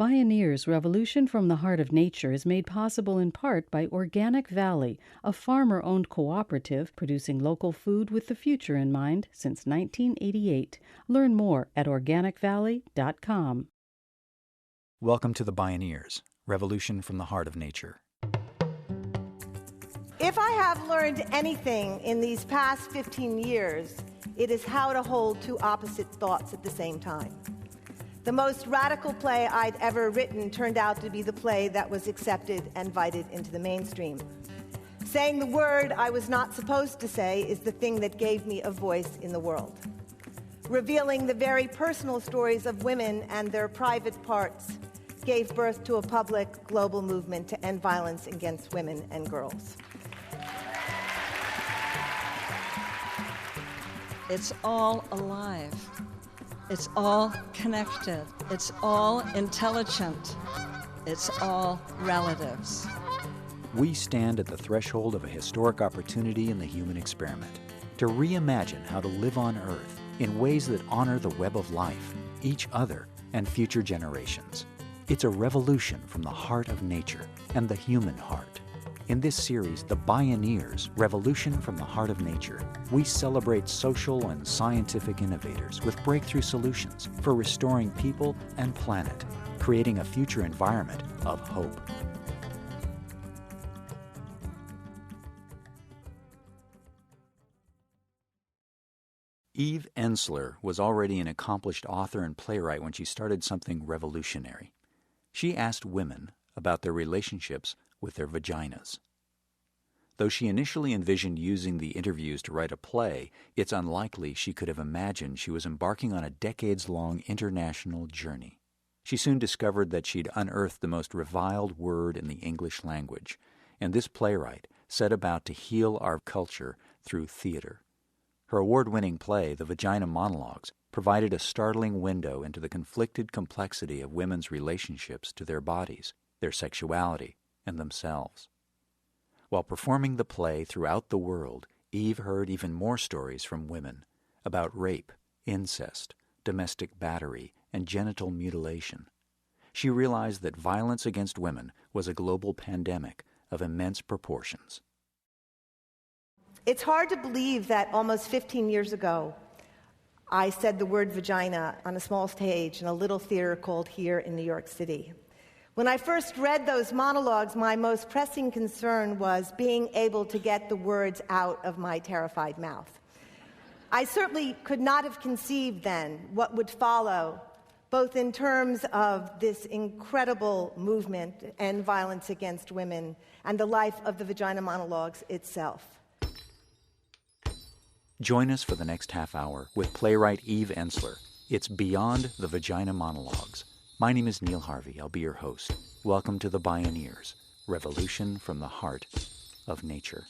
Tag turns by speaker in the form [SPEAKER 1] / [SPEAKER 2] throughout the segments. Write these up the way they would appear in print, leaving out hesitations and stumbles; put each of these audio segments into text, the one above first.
[SPEAKER 1] Bioneers' Revolution from the Heart of Nature is made possible in part by Organic Valley, a farmer-owned cooperative producing local food with the future in mind since 1988. Learn more at organicvalley.com.
[SPEAKER 2] Welcome to the Bioneers, Revolution from the Heart of Nature.
[SPEAKER 3] If I have learned anything in these past 15 years, it is how to hold two opposite thoughts at the same time. The most radical play I'd ever written turned out to be the play that was accepted and vided into the mainstream. Saying the word I was not supposed to say is the thing that gave me a voice in the world. Revealing the very personal stories of women and their private parts gave birth to a public global movement to end violence against women and girls.
[SPEAKER 4] It's all alive. It's all connected. It's all intelligent. It's all relatives.
[SPEAKER 2] We stand at the threshold of a historic opportunity in the human experiment to reimagine how to live on Earth in ways that honor the web of life, each other, and future generations. It's a revolution from the heart of nature and the human heart. In this series, The Bioneers, Revolution from the Heart of Nature, we celebrate social and scientific innovators with breakthrough solutions for restoring people and planet, creating a future environment of hope. Eve Ensler was already an accomplished author and playwright when she started something revolutionary. She asked women about their relationships with their vaginas. Though she initially envisioned using the interviews to write a play, it's unlikely she could have imagined she was embarking on a decades-long international journey. She soon discovered that she'd unearthed the most reviled word in the English language, and this playwright set about to heal our culture through theater. Her award-winning play, The Vagina Monologues, provided a startling window into the conflicted complexity of women's relationships to their bodies, their sexuality, and themselves. While performing the play throughout the world, Eve heard even more stories from women about rape, incest, domestic battery, and genital mutilation. She realized that violence against women was a global pandemic of immense proportions.
[SPEAKER 3] It's hard to believe that almost 15 years ago, I said the word vagina on a small stage in a little theater called Here in New York City. When I first read those monologues, my most pressing concern was being able to get the words out of my terrified mouth. I certainly could not have conceived then what would follow, both in terms of this incredible movement and violence against women and the life of the Vagina Monologues itself.
[SPEAKER 2] Join us for the next half hour with playwright Eve Ensler. It's Beyond the Vagina Monologues. My name is Neil Harvey. I'll be your host. Welcome to the Bioneers, Revolution from the Heart of Nature.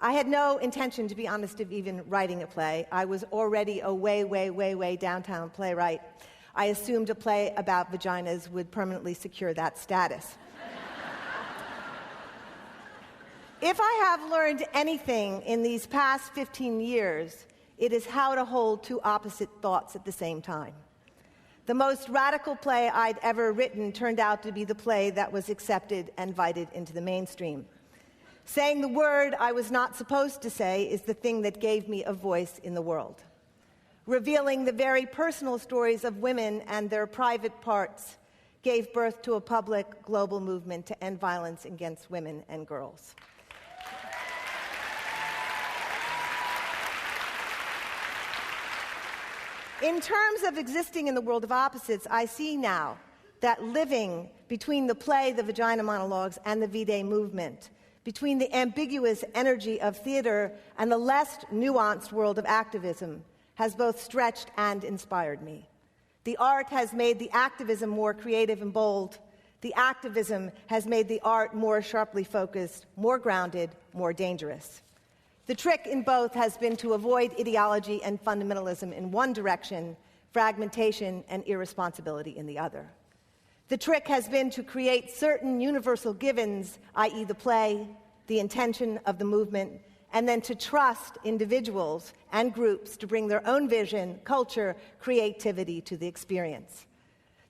[SPEAKER 3] I had no intention, to be honest, of even writing a play. I was already a way downtown playwright. I assumed a play about vaginas would permanently secure that status. If I have learned anything in these past 15 years, it is how to hold two opposite thoughts at the same time. The most radical play I'd ever written turned out to be the play that was accepted and vided into the mainstream. Saying the word I was not supposed to say is the thing that gave me a voice in the world. Revealing the very personal stories of women and their private parts gave birth to a public global movement to end violence against women and girls. In terms of existing in the world of opposites, I see now that living between the play, The Vagina Monologues, and the V-Day movement, between the ambiguous energy of theater and the less nuanced world of activism, has both stretched and inspired me. The art has made the activism more creative and bold. The activism has made the art more sharply focused, more grounded, more dangerous. The trick in both has been to avoid ideology and fundamentalism in one direction, fragmentation and irresponsibility in the other. The trick has been to create certain universal givens, i.e. the play, the intention of the movement, and then to trust individuals and groups to bring their own vision, culture, creativity to the experience.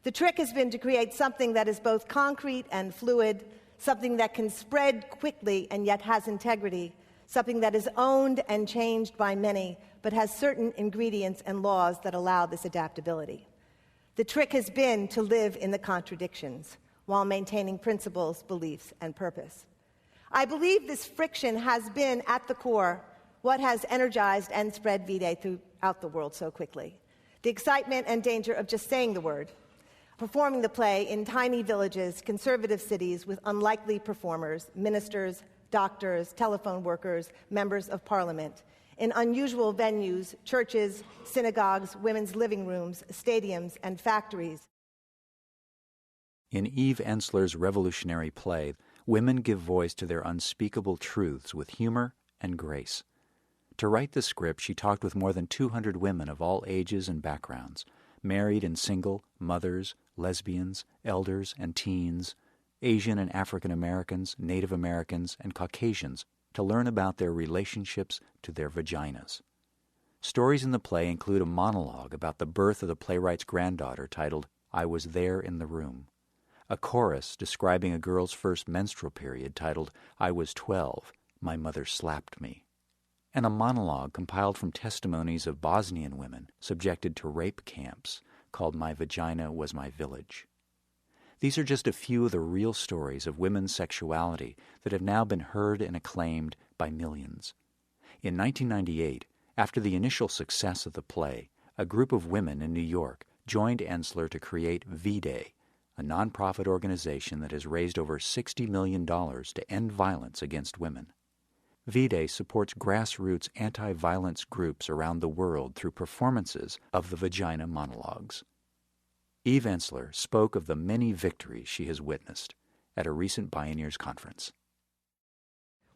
[SPEAKER 3] The trick has been to create something that is both concrete and fluid, something that can spread quickly and yet has integrity, something that is owned and changed by many, but has certain ingredients and laws that allow this adaptability. The trick has been to live in the contradictions while maintaining principles, beliefs, and purpose. I believe this friction has been, at the core, what has energized and spread vided throughout the world so quickly. The excitement and danger of just saying the word, performing the play in tiny villages, conservative cities with unlikely performers, ministers, doctors, telephone workers, members of parliament, in unusual venues, churches, synagogues, women's living rooms, stadiums, and factories.
[SPEAKER 2] In Eve Ensler's revolutionary play, women give voice to their unspeakable truths with humor and grace. To write the script, she talked with more than 200 women of all ages and backgrounds, married and single, mothers, lesbians, elders, and teens, Asian and African Americans, Native Americans, and Caucasians, to learn about their relationships to their vaginas. Stories in the play include a monologue about the birth of the playwright's granddaughter titled, "I Was There in the Room," a chorus describing a girl's first menstrual period titled, "I Was 12, My Mother Slapped Me," and a monologue compiled from testimonies of Bosnian women subjected to rape camps called "My Vagina Was My Village." These are just a few of the real stories of women's sexuality that have now been heard and acclaimed by millions. In 1998, after the initial success of the play, a group of women in New York joined Ensler to create vided, a nonprofit organization that has raised over $60 million to end violence against women. vided supports grassroots anti-violence groups around the world through performances of the Vagina Monologues. Eve Ensler spoke of the many victories she has witnessed at a recent Bioneers conference.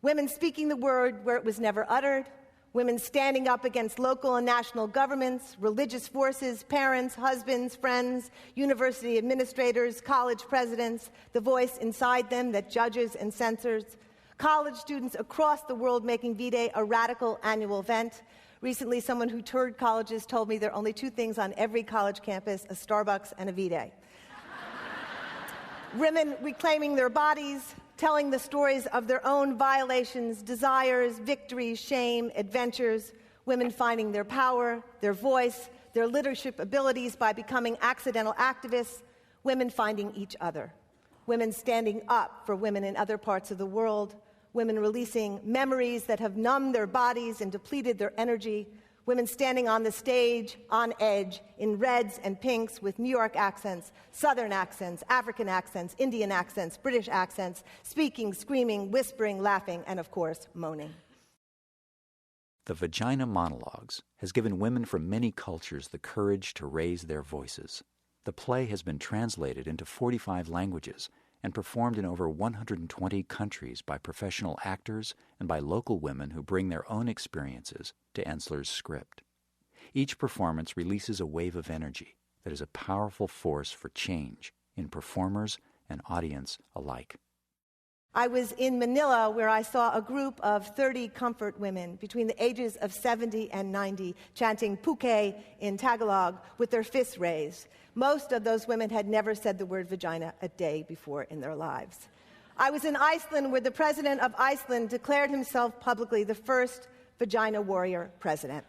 [SPEAKER 3] Women speaking the word where it was never uttered, women standing up against local and national governments, religious forces, parents, husbands, friends, university administrators, college presidents, the voice inside them that judges and censors, college students across the world making vided a radical annual event. Recently, someone who toured colleges told me there are only two things on every college campus, a Starbucks and a vided. Women reclaiming their bodies, telling the stories of their own violations, desires, victories, shame, adventures, women finding their power, their voice, their leadership abilities by becoming accidental activists, women finding each other, women standing up for women in other parts of the world, women releasing memories that have numbed their bodies and depleted their energy, women standing on the stage, on edge, in reds and pinks with New York accents, Southern accents, African accents, Indian accents, British accents, speaking, screaming, whispering, laughing, and of course, moaning.
[SPEAKER 2] The Vagina Monologues has given women from many cultures the courage to raise their voices. The play has been translated into 45 languages and performed in over 120 countries by professional actors and by local women who bring their own experiences to Ensler's script. Each performance releases a wave of energy that is a powerful force for change in performers and audience alike.
[SPEAKER 3] I was in Manila where I saw a group of 30 comfort women between the ages of 70 and 90 chanting puke in Tagalog with their fists raised. Most of those women had never said the word vagina a day before in their lives. I was in Iceland where the president of Iceland declared himself publicly the first vagina warrior president.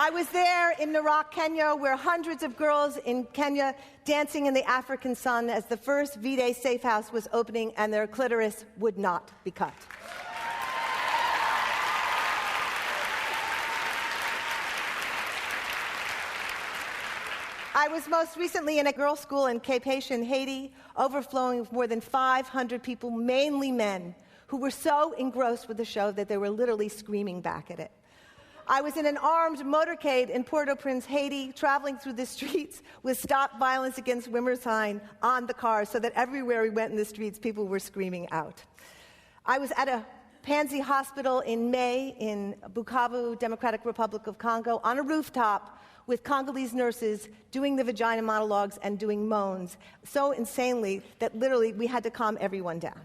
[SPEAKER 3] I was there in Narok, Kenya, where hundreds of girls in Kenya dancing in the African sun as the first vided safe house was opening and their clitoris would not be cut. I was most recently in a girls' school in Cape Haitian, Haiti, overflowing with more than 500 people, mainly men, who were so engrossed with the show that they were literally screaming back at it. I was in an armed motorcade in Port-au-Prince, Haiti, traveling through the streets with Stop Violence Against Women sign on the car so that everywhere we went in the streets, people were screaming out. I was at a Pansy Hospital in May in Bukavu, Democratic Republic of Congo, on a rooftop with Congolese nurses doing the Vagina Monologues and doing moans so insanely that literally we had to calm everyone down.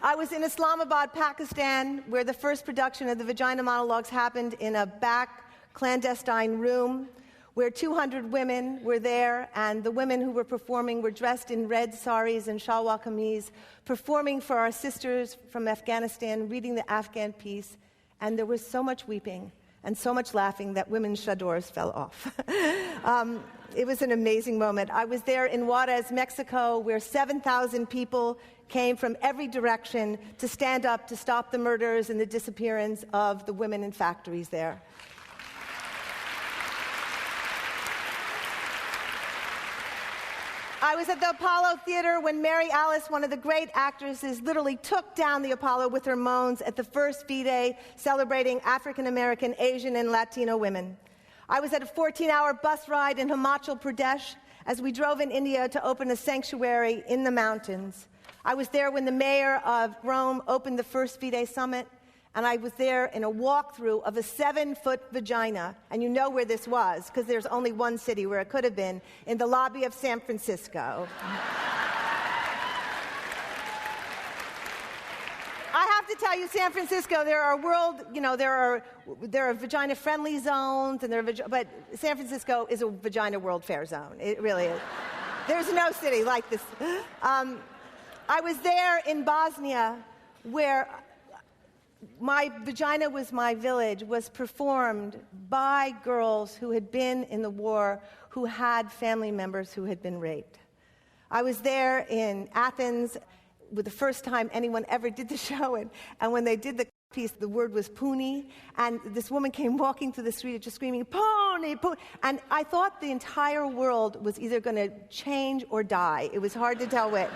[SPEAKER 3] I was in Islamabad, Pakistan, where the first production of the Vagina Monologues happened in a back clandestine room where 200 women were there, and the women who were performing were dressed in red saris and shalwar kameez, performing for our sisters from Afghanistan, reading the Afghan piece, and there was so much weeping and so much laughing that women's chadors fell off. It was an amazing moment. I was there in Juarez, Mexico, where 7,000 people came from every direction to stand up to stop the murders and the disappearance of the women in factories there. I was at the Apollo Theater when Mary Alice, one of the great actresses, literally took down the Apollo with her moans at the first V-Day celebrating African American, Asian, and Latino women. I was at a 14-hour bus ride in Himachal Pradesh as we drove in India to open a sanctuary in the mountains. I was there when the mayor of Rome opened the first V-Day summit, and I was there in a walkthrough of a 7-foot vagina, and you know where this was, because there's only one city where it could have been, in the lobby of San Francisco. I have to tell you, San Francisco, there are vagina-friendly zones, and but San Francisco is a vagina World Fair zone. It really is. There's no city like this. I was there in Bosnia, where My Vagina Was My Village was performed by girls who had been in the war, who had family members who had been raped. I was there in Athens with the first time anyone ever did the show, and when they did the piece, the word was pony, and this woman came walking through the street just screaming, pony, pony, and I thought the entire world was either going to change or die. It was hard to tell which.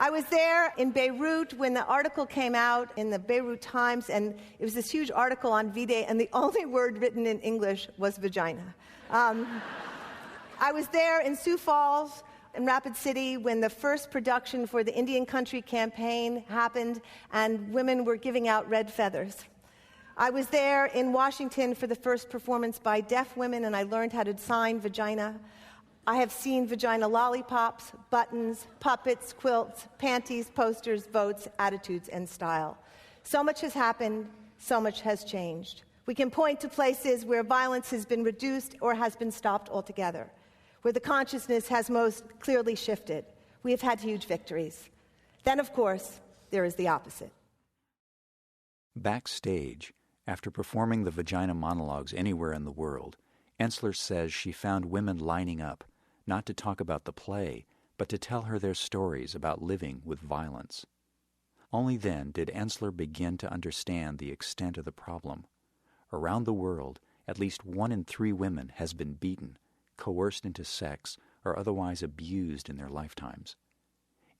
[SPEAKER 3] I was there in Beirut when the article came out in the Beirut Times, and it was this huge article on V-Day, and the only word written in English was vagina. I was there in Sioux Falls, in Rapid City, when the first production for the Indian Country campaign happened, and women were giving out red feathers. I was there in Washington for the first performance by deaf women, and I learned how to sign vagina. I have seen vagina lollipops, buttons, puppets, quilts, panties, posters, votes, attitudes, and style. So much has happened, so much has changed. We can point to places where violence has been reduced or has been stopped altogether, where the consciousness has most clearly shifted. We have had huge victories. Then, of course, there is the opposite.
[SPEAKER 2] Backstage, after performing the Vagina Monologues anywhere in the world, Ensler says she found women lining up, not to talk about the play, but to tell her their stories about living with violence. Only then did Ensler begin to understand the extent of the problem. Around the world, at least 1 in 3 women has been beaten, coerced into sex, or otherwise abused in their lifetimes.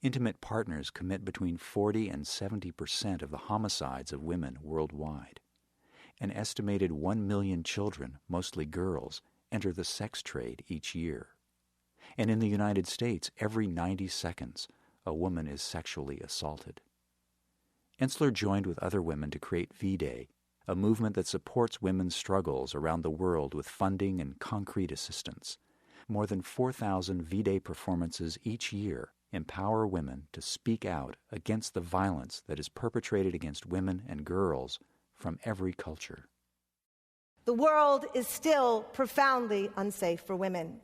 [SPEAKER 2] Intimate partners commit between 40 and 70% of the homicides of women worldwide. An estimated 1 million children, mostly girls, enter the sex trade each year. And in the United States, every 90 seconds, a woman is sexually assaulted. Ensler joined with other women to create V-Day, a movement that supports women's struggles around the world with funding and concrete assistance. More than 4,000 V-Day performances each year empower women to speak out against the violence that is perpetrated against women and girls from every culture.
[SPEAKER 3] The world is still profoundly unsafe for women.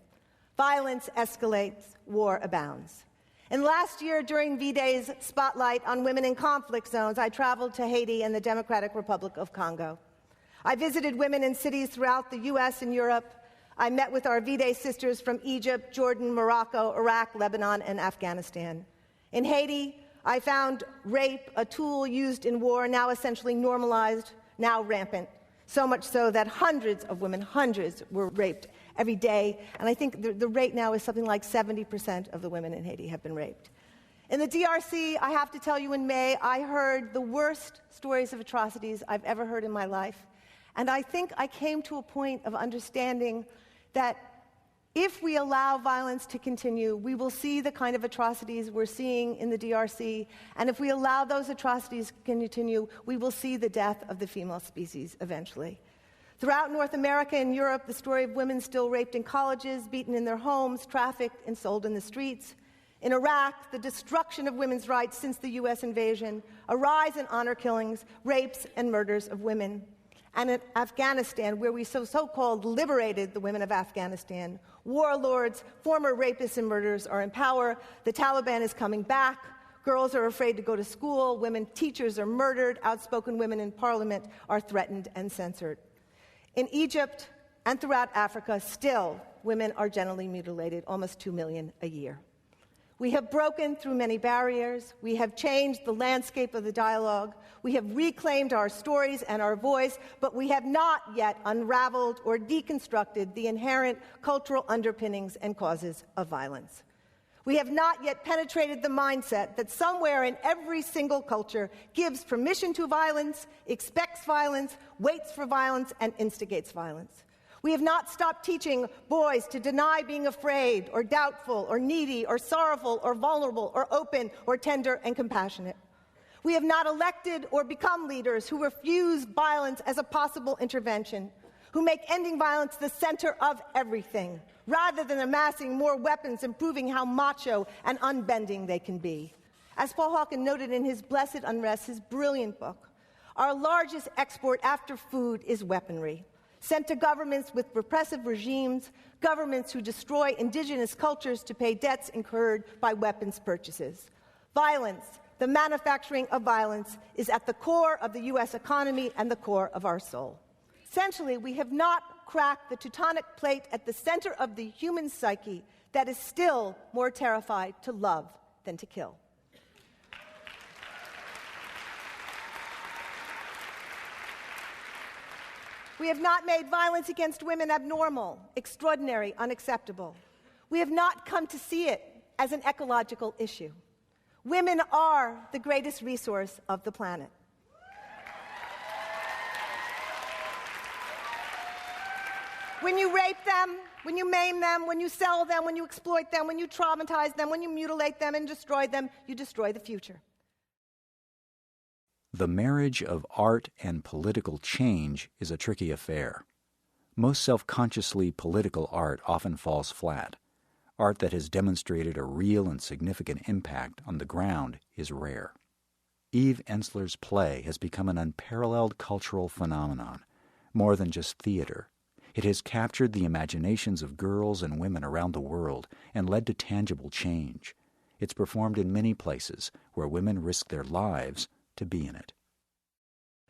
[SPEAKER 3] Violence escalates, war abounds. And last year, during V-Day's spotlight on women in conflict zones, I traveled to Haiti and the Democratic Republic of Congo. I visited women in cities throughout the U.S. and Europe. I met with our V-Day sisters from Egypt, Jordan, Morocco, Iraq, Lebanon, and Afghanistan. In Haiti, I found rape, a tool used in war, now essentially normalized, now rampant. So much so that hundreds of women, hundreds, were raped every day. And I think the rate now is something like 70% of the women in Haiti have been raped. In the DRC, I have to tell you, in May, I heard the worst stories of atrocities I've ever heard in my life. And I think I came to a point of understanding that if we allow violence to continue, we will see the kind of atrocities we're seeing in the DRC. And if we allow those atrocities to continue, we will see the death of the female species eventually. Throughout North America and Europe, the story of women still raped in colleges, beaten in their homes, trafficked and sold in the streets. In Iraq, the destruction of women's rights since the U.S. invasion, a rise in honor killings, rapes, and murders of women. And in Afghanistan, where we so-called liberated the women of Afghanistan, warlords, former rapists and murderers are in power, the Taliban is coming back, girls are afraid to go to school, women teachers are murdered, outspoken women in parliament are threatened and censored. In Egypt and throughout Africa, still, women are generally mutilated, almost 2 million a year. We have broken through many barriers. We have changed the landscape of the dialogue. We have reclaimed our stories and our voice, but we have not yet unraveled or deconstructed the inherent cultural underpinnings and causes of violence. We have not yet penetrated the mindset that somewhere in every single culture gives permission to violence, expects violence, waits for violence, and instigates violence. We have not stopped teaching boys to deny being afraid or doubtful or needy or sorrowful or vulnerable or open or tender and compassionate. We have not elected or become leaders who refuse violence as a possible intervention, who make ending violence the center of everything, rather than amassing more weapons and proving how macho and unbending they can be. As Paul Hawken noted in his Blessed Unrest, his brilliant book, our largest export after food is weaponry, sent to governments with repressive regimes, governments who destroy indigenous cultures to pay debts incurred by weapons purchases. Violence, the manufacturing of violence, is at the core of the U.S. economy and the core of our soul. Essentially, we have not cracked the tectonic plate at the center of the human psyche that is still more terrified to love than to kill. We have not made violence against women abnormal, extraordinary, unacceptable. We have not come to see it as an ecological issue. Women are the greatest resource of the planet. When you rape them, when you maim them, when you sell them, when you exploit them, when you traumatize them, when you mutilate them and destroy them, you destroy the future.
[SPEAKER 2] The marriage of art and political change is a tricky affair. Most self-consciously political art often falls flat. Art that has demonstrated a real and significant impact on the ground is rare. Eve Ensler's play has become an unparalleled cultural phenomenon, more than just theater. It has captured the imaginations of girls and women around the world and led to tangible change. It's performed in many places where women risk their lives to be in it.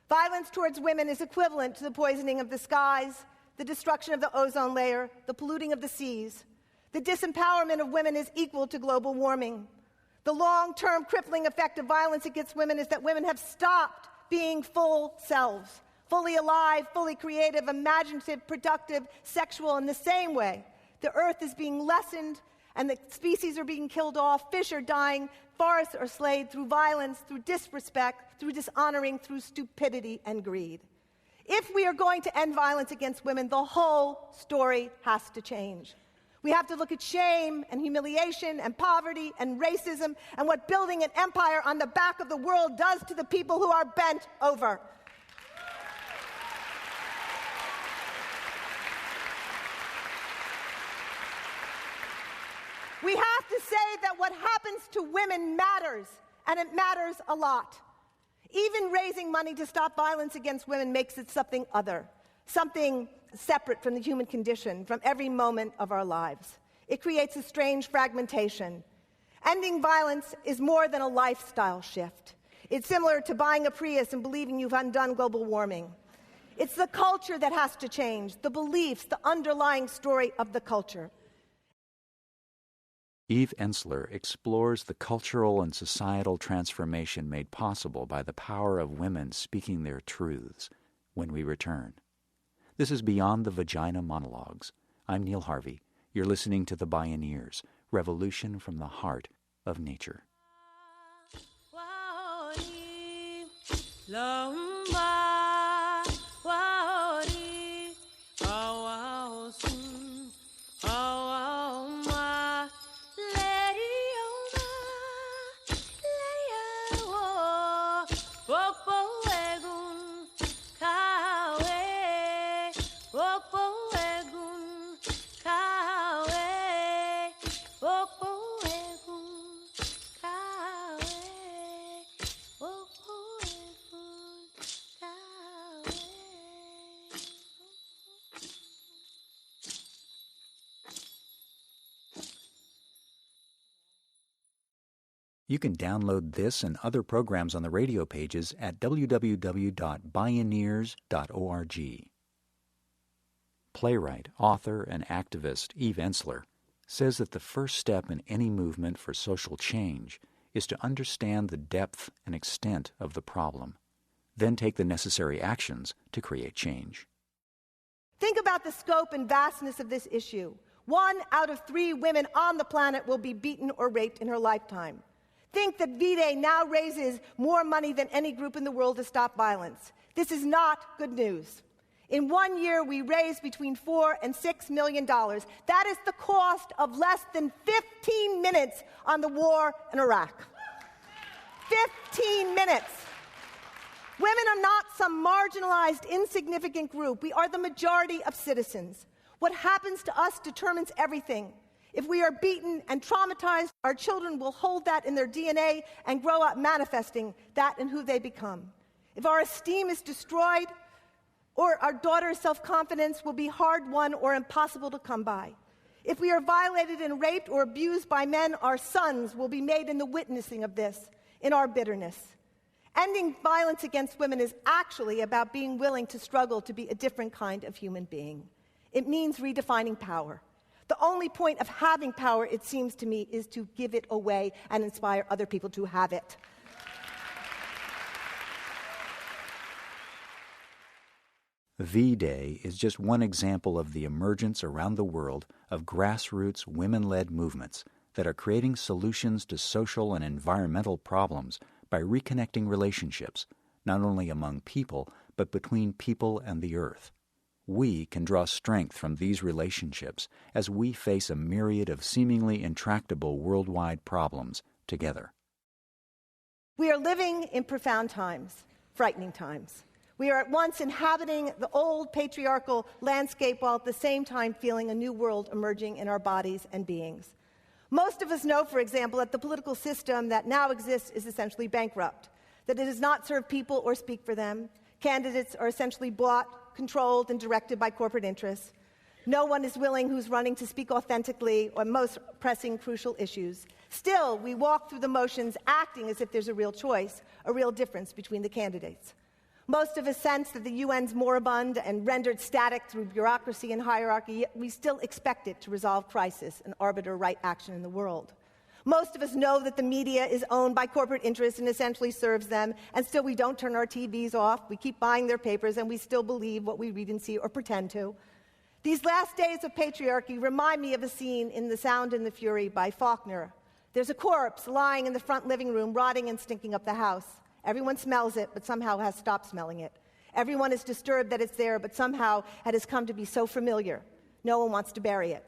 [SPEAKER 3] Violence towards women is equivalent to the poisoning of the skies, the destruction of the ozone layer, the polluting of the seas. The disempowerment of women is equal to global warming. The long-term crippling effect of violence against women is that women have stopped being full selves, fully alive, fully creative, imaginative, productive, sexual. In the same way, the earth is being lessened and the species are being killed off, fish are dying, forests are slayed through violence, through disrespect, through dishonoring, through stupidity and greed. If we are going to end violence against women, the whole story has to change. We have to look at shame and humiliation and poverty and racism and what building an empire on the back of the world does to the people who are bent over. We have to say that what happens to women matters, and it matters a lot. Even raising money to stop violence against women makes it something other, something separate from the human condition, from every moment of our lives. It creates a strange fragmentation. Ending violence is more than a lifestyle shift. It's similar to buying a Prius and believing you've undone global warming. It's the culture that has to change, the beliefs, the underlying story of the culture.
[SPEAKER 2] Eve Ensler explores the cultural and societal transformation made possible by the power of women speaking their truths when we return. This is Beyond the Vagina Monologues. I'm Neil Harvey. You're listening to the Bioneers, Revolution from the Heart of Nature. You can download this and other programs on the radio pages at www.bioneers.org. Playwright, author, and activist Eve Ensler says that the first step in any movement for social change is to understand the depth and extent of the problem, then take the necessary actions to create change.
[SPEAKER 3] Think about the scope and vastness of this issue. 1 out of 3 women on the planet will be beaten or raped in her lifetime. Think that vided now raises more money than any group in the world to stop violence. This is not good news. In 1 year, we raised between $4 and $6 million. That is the cost of less than 15 minutes on the war in Iraq. 15 minutes. Women are not some marginalized, insignificant group. We are the majority of citizens. What happens to us determines everything. If we are beaten and traumatized, our children will hold that in their DNA and grow up manifesting that in who they become. If our esteem is destroyed, or our daughter's self-confidence will be hard-won or impossible to come by. If we are violated and raped or abused by men, our sons will be made in the witnessing of this, in our bitterness. Ending violence against women is actually about being willing to struggle to be a different kind of human being. It means redefining power. The only point of having power, it seems to me, is to give it away and inspire other people to have it.
[SPEAKER 2] V-Day is just one example of the emergence around the world of grassroots women-led movements that are creating solutions to social and environmental problems by reconnecting relationships, not only among people, but between people and the earth. We can draw strength from these relationships as we face a myriad of seemingly intractable worldwide problems together.
[SPEAKER 3] We are living in profound times, frightening times. We are at once inhabiting the old patriarchal landscape while at the same time feeling a new world emerging in our bodies and beings. Most of us know, for example, that the political system that now exists is essentially bankrupt, that it does not serve people or speak for them. Candidates are essentially bought, controlled, and directed by corporate interests. No one is willing who's running to speak authentically on most pressing, crucial issues. Still, we walk through the motions acting as if there's a real choice, a real difference between the candidates. Most of us sense that the UN's moribund and rendered static through bureaucracy and hierarchy, yet we still expect it to resolve crisis and arbiter right action in the world. Most of us know that the media is owned by corporate interests and essentially serves them, and still we don't turn our TVs off, we keep buying their papers, and we still believe what we read and see or pretend to. These last days of patriarchy remind me of a scene in The Sound and the Fury by Faulkner. There's a corpse lying in the front living room, rotting and stinking up the house. Everyone smells it, but somehow has stopped smelling it. Everyone is disturbed that it's there, but somehow it has come to be so familiar. No one wants to bury it.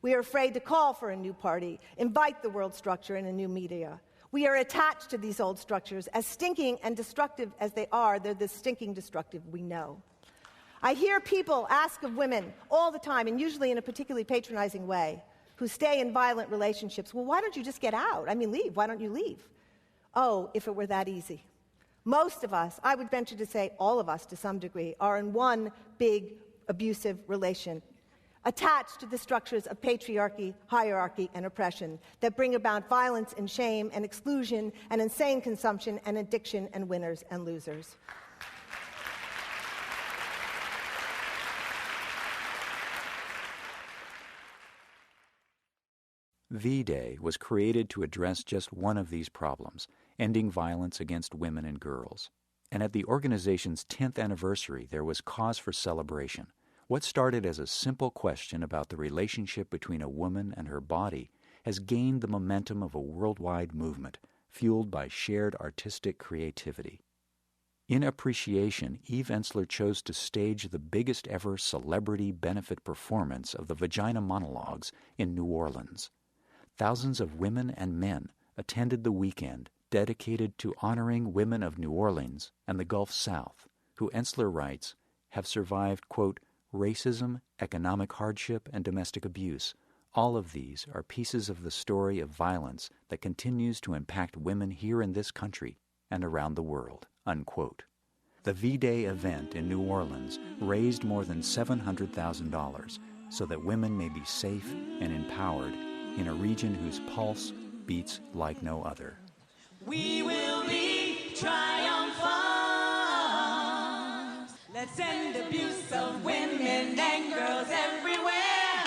[SPEAKER 3] We are afraid to call for a new party, invite the world structure in a new media. We are attached to these old structures. As stinking and destructive as they are, they're the stinking destructive we know. I hear people ask of women all the time, and usually in a particularly patronizing way, who stay in violent relationships, well, why don't you just get out? I mean, leave. Why don't you leave? Oh, if it were that easy. Most of us, I would venture to say all of us to some degree, are in one big abusive relation, attached to the structures of patriarchy, hierarchy, and oppression that bring about violence and shame and exclusion and insane consumption and addiction and winners and losers.
[SPEAKER 2] V-Day was created to address just one of these problems, ending violence against women and girls. And at the organization's 10th anniversary, there was cause for celebration. What started as a simple question about the relationship between a woman and her body has gained the momentum of a worldwide movement, fueled by shared artistic creativity. In appreciation, Eve Ensler chose to stage the biggest ever celebrity benefit performance of the Vagina Monologues in New Orleans. Thousands of women and men attended the weekend dedicated to honoring women of New Orleans and the Gulf South, who Ensler writes, have survived, quote, racism, economic hardship, and domestic abuse. All of these are pieces of the story of violence that continues to impact women here in this country and around the world, unquote. The V-Day event in New Orleans raised more than $700,000 so that women may be safe and empowered in a region whose pulse beats like no other.
[SPEAKER 5] We will be triumphant. Let's end abuse of women and girls everywhere.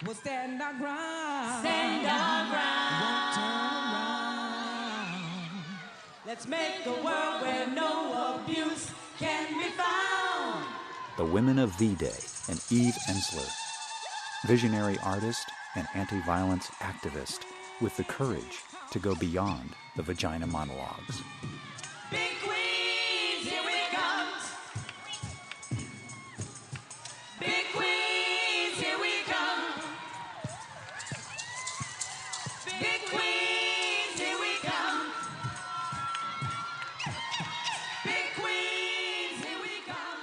[SPEAKER 5] We'll stand our ground. Stand our ground. Won't turn around. Let's make a world where no abuse can be found.
[SPEAKER 2] The Women of V-Day and Eve Ensler, visionary artist and anti-violence activist with the courage to go beyond the Vagina Monologues.
[SPEAKER 5] Big queens, here we come. Big queens, here we come. Big queens, here we come. Big queens, here we come.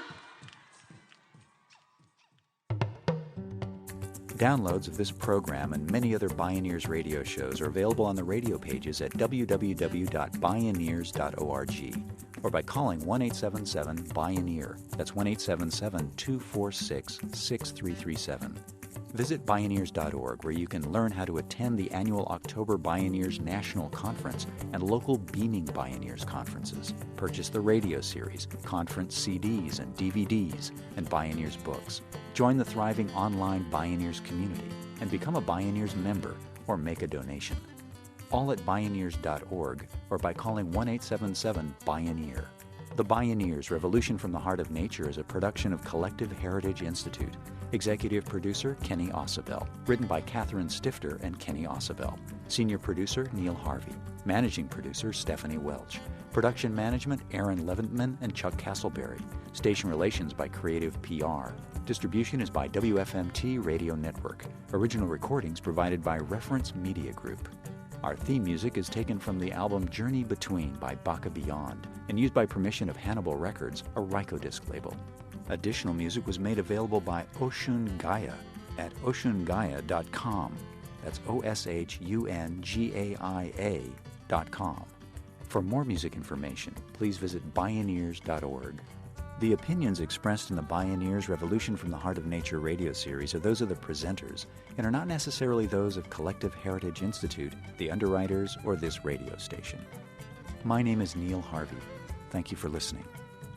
[SPEAKER 2] Downloads of this program and many other Bioneers radio shows are available on the radio pages at www.bioneers.org or by calling 1-877-BIONEER. That's 1-877-246-6337. Visit Bioneers.org, where you can learn how to attend the annual October Bioneers National Conference and local Beaming Bioneers conferences. Purchase the radio series, conference CDs and DVDs, and Bioneers books. Join the thriving online Bioneers community and become a Bioneers member or make a donation. All at Bioneers.org or by calling 1-877-BIONEER. The Bioneers, Revolution from the Heart of Nature is a production of Collective Heritage Institute. Executive producer, Kenny Ausubel. Written by Catherine Stifter and Kenny Ausubel. Senior producer, Neil Harvey. Managing producer, Stephanie Welch. Production management, Aaron Leventman and Chuck Castleberry. Station relations by Creative PR. Distribution is by WFMT Radio Network. Original recordings provided by Reference Media Group. Our theme music is taken from the album Journey Between by Baka Beyond and used by permission of Hannibal Records, a Rykodisc label. Additional music was made available by Oshun Gaia at oshungaia.com. That's OSHUNGAIA.com. For more music information, please visit Bioneers.org. The opinions expressed in the Bioneers Revolution from the Heart of Nature radio series are those of the presenters and are not necessarily those of Collective Heritage Institute, the underwriters, or this radio station. My name is Neil Harvey. Thank you for listening.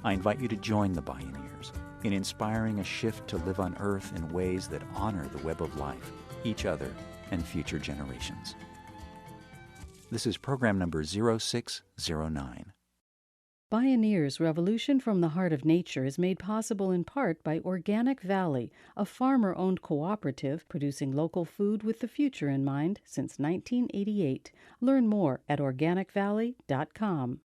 [SPEAKER 2] I invite you to join the Bioneers in inspiring a shift to live on Earth in ways that honor the web of life, each other, and future generations. This is program number 0609.
[SPEAKER 1] Bioneers Revolution from the Heart of Nature is made possible in part by Organic Valley, a farmer-owned cooperative producing local food with the future in mind since 1988. Learn more at organicvalley.com.